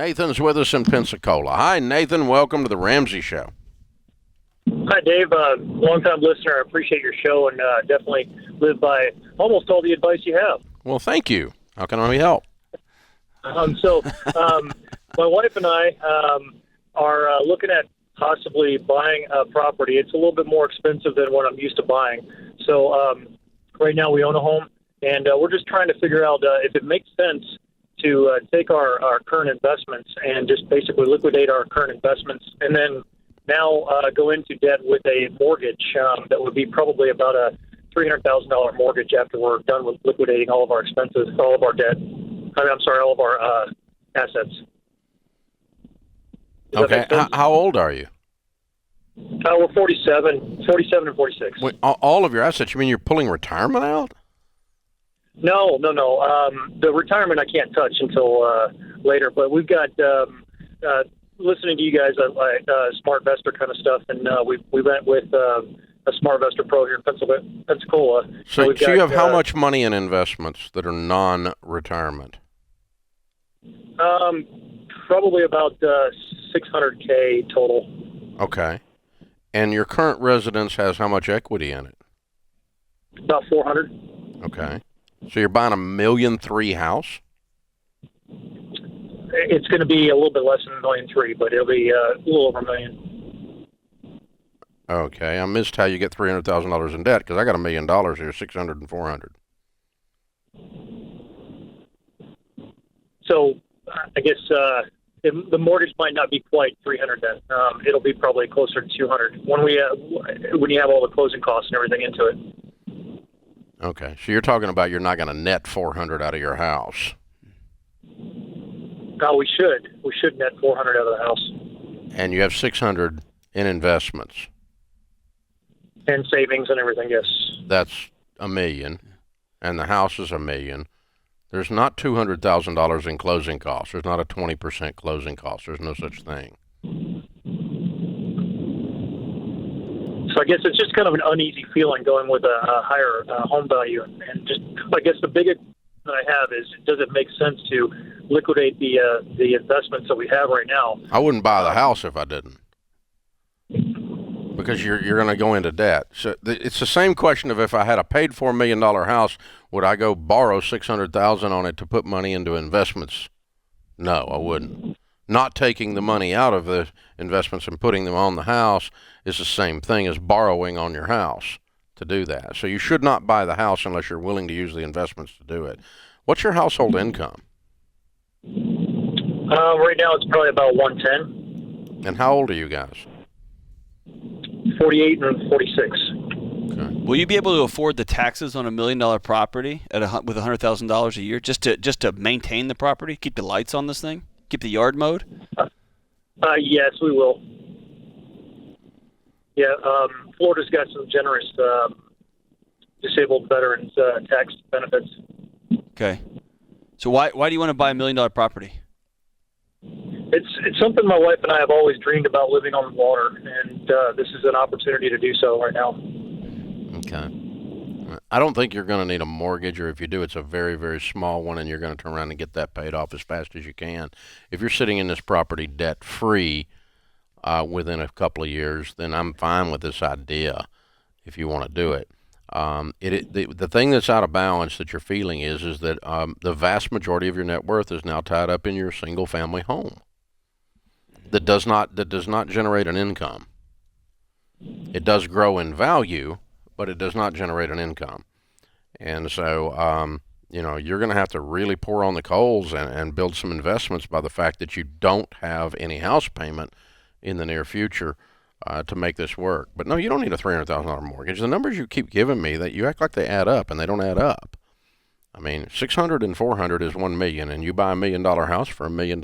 Nathan's with us in Pensacola. Hi, Nathan. Welcome to the Ramsey Show. Hi, Dave. Long-time listener. I appreciate your show and definitely live by almost all the advice you have. Well, thank you. How can I help? My wife and I are looking at possibly buying a property. It's a little bit more expensive than what I'm used to buying. So right now we own a home, and we're just trying to figure out if it makes sense to take our current investments and just basically liquidate our current investments and then now go into debt with a mortgage that would be probably about a $300,000 mortgage after we're done with liquidating all of our expenses, all of our debt. All of our assets. Okay. How old are you? We're 47 and 46. Wait, all of your assets? You mean you're pulling retirement out? No. The retirement I can't touch until later, but we've got listening to you guys, Smart Investor kind of stuff, and we went with a Smart Investor Pro here in Pensacola. So you have how much money in investments that are non-retirement? Probably about $600K total. Okay. And your current residence has how much equity in it? About 400. Okay. So you're buying $1.3 million house? It's going to be a little bit less than $1.3 million, but it'll be a little over $1 million. Okay. I missed how you get $300,000 in debt because I got $1 million here, 600 and 400. So I guess the mortgage might not be quite 300 then. It'll be probably closer to 200 when you have all the closing costs and everything into it. Okay, so you're talking about you're not going to net 400 out of your house. No, we should net 400 out of the house. And you have 600 in investments. And savings and everything, yes. That's $1 million, and the house is $1 million. There's not $200,000 in closing costs. There's not a 20% closing cost. There's no such thing. So I guess it's just kind of an uneasy feeling going with a higher home value. And just, I guess the biggest that I have is, does it make sense to liquidate the investments that we have right now? I wouldn't buy the house if I didn't, because you're going to go into debt. So it's the same question of if I had a paid $4 million house, would I go borrow $600,000 on it to put money into investments? No, I wouldn't. Not taking the money out of the investments and putting them on the house is the same thing as borrowing on your house to do that. So you should not buy the house unless you're willing to use the investments to do it. What's your household income? Right now it's probably about 110. And how old are you guys? 48 and 46. Okay. Will you be able to afford the taxes on $1 million property with $100,000 a year just to maintain the property, keep the lights on this thing, keep the yard mowed? Yes, we will. Yeah, Florida's got some generous disabled veterans tax benefits. Okay. So why do you want to buy $1 million property? It's something my wife and I have always dreamed about, living on the water, and this is an opportunity to do so right now. Okay. I don't think you're going to need a mortgage, or if you do, it's a very, very small one, and you're going to turn around and get that paid off as fast as you can. If you're sitting in this property debt-free within a couple of years, then I'm fine with this idea if you want to do it. The thing that's out of balance that you're feeling is that the vast majority of your net worth is now tied up in your single-family home that does not generate an income. It does grow in value, but it does not generate an income. And so, you're going to have to really pour on the coals and build some investments by the fact that you don't have any house payment in the near future to make this work. But no, you don't need a $300,000 mortgage. The numbers you keep giving me, that you act like they add up, and they don't add up. I mean, 600 and 400 is 1 million, and you buy $1 million house for $1 million,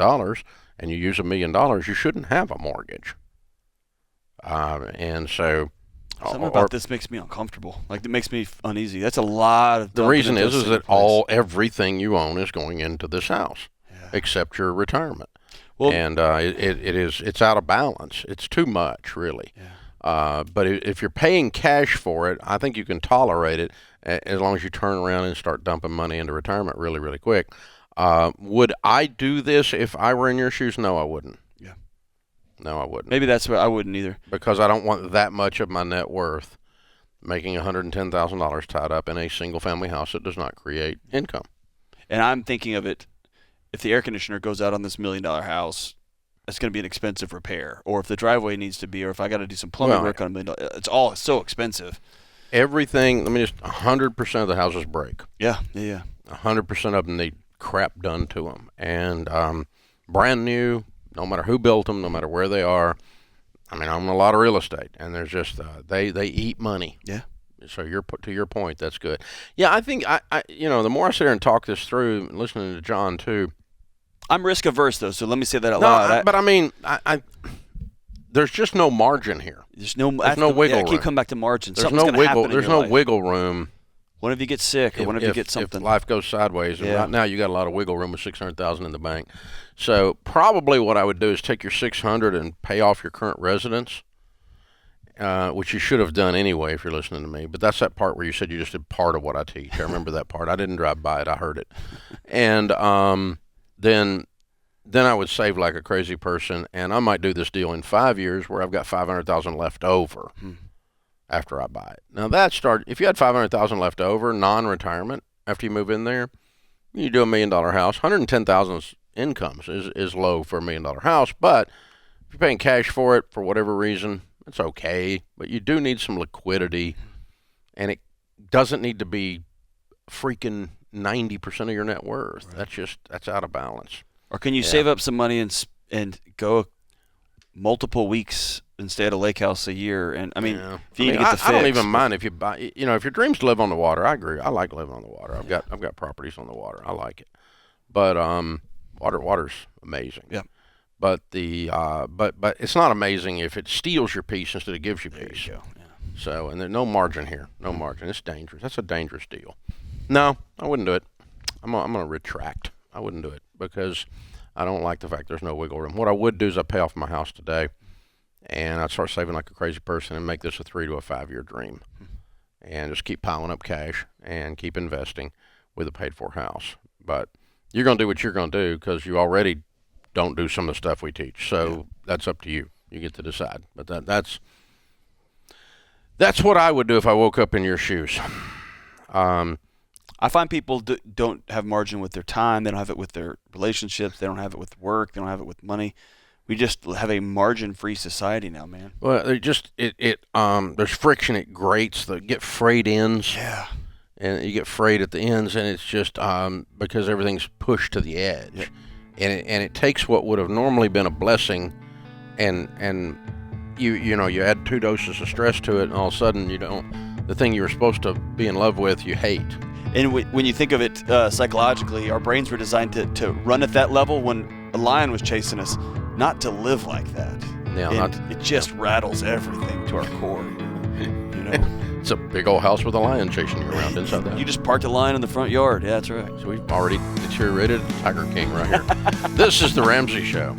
and you use $1 million, you shouldn't have a mortgage. And so, something about this makes me uncomfortable. Like, it makes me uneasy. That's a lot of. The reason is that everything you own is going into this house, except your retirement. Well, and it's out of balance. It's too much, really. Yeah. But if you're paying cash for it, I think you can tolerate it as long as you turn around and start dumping money into retirement really, really quick. Would I do this if I were in your shoes? No, I wouldn't. Yeah. No, I wouldn't. Maybe that's what I wouldn't either. Because I don't want that much of my net worth making $110,000 tied up in a single-family house that does not create income. And I'm thinking of it, if the air conditioner goes out on this $1 million house, it's going to be an expensive repair. Or if the driveway needs to be, or if I got to do some plumbing work on $1 million, it's all so expensive. Everything, 100% of the houses break. Yeah. 100% of them need crap done to them. And brand new, no matter who built them, no matter where they are. I own a lot of real estate, and there's just they eat money. Yeah. So to your point, that's good. Yeah, I think I the more I sit here and talk this through, listening to John too. I'm risk averse though, so let me say that out loud. But there's just no margin here. There's no wiggle room. I keep coming back to margin. There's no wiggle. There's no wiggle room. What if you get sick, or what if you get something? If life goes sideways, and right now you got a lot of wiggle room with $600,000 in the bank. So probably what I would do is take your $600 and pay off your current residence, which you should have done anyway if you're listening to me. But that's that part where you said you just did part of what I teach. I remember that part. I didn't drive by it. I heard it. And then I would save like a crazy person, and I might do this deal in 5 years where I've got $500,000 left over. After I buy it. Now if you had $500,000 left over, non-retirement, after you move in there, you do $1 million house. $110,000 incomes is low for $1 million house, but if you're paying cash for it for whatever reason, it's okay. But you do need some liquidity, and it doesn't need to be freaking 90% of your net worth. Right. That's out of balance. Or can you save up some money and go multiple weeks and stay at a lake house a year? And if you need to get the fix. I don't even mind if you buy. If your dreams to live on the water, I agree. I like living on the water. I've got properties on the water. I like it. But water's amazing. Yeah. But but it's not amazing if it steals your peace instead of gives you peace. There you go. Yeah. So there's no margin here. No margin. It's dangerous. That's a dangerous deal. No, I wouldn't do it. I'm gonna retract. I wouldn't do it because I don't like the fact there's no wiggle room. What I would do is I'd pay off my house today, and I'd start saving like a crazy person and make this a 3 to a 5 year dream, and just keep piling up cash and keep investing with a paid-for house. But you're going to do what you're going to do because you already don't do some of the stuff we teach. So that's up to you. You get to decide. But that's what I would do if I woke up in your shoes. I find people don't have margin with their time. They don't have it with their relationships. They don't have it with work. They don't have it with money. We just have a margin-free society now, man. Well, there's friction at grates. Get frayed ends. Yeah. And you get frayed at the ends, and it's just because everything's pushed to the edge. Yep. And it takes what would have normally been a blessing, and you add 2 doses of stress to it, and all of a sudden the thing you were supposed to be in love with, you hate. And when you think of it psychologically, our brains were designed to run at that level when a lion was chasing us, not to live like that. Yeah, it just rattles everything to our core. It's a big old house with a lion chasing you around inside that. You just parked a lion in the front yard. Yeah, that's right. So we've already deteriorated Tiger King right here. This is the Ramsey Show.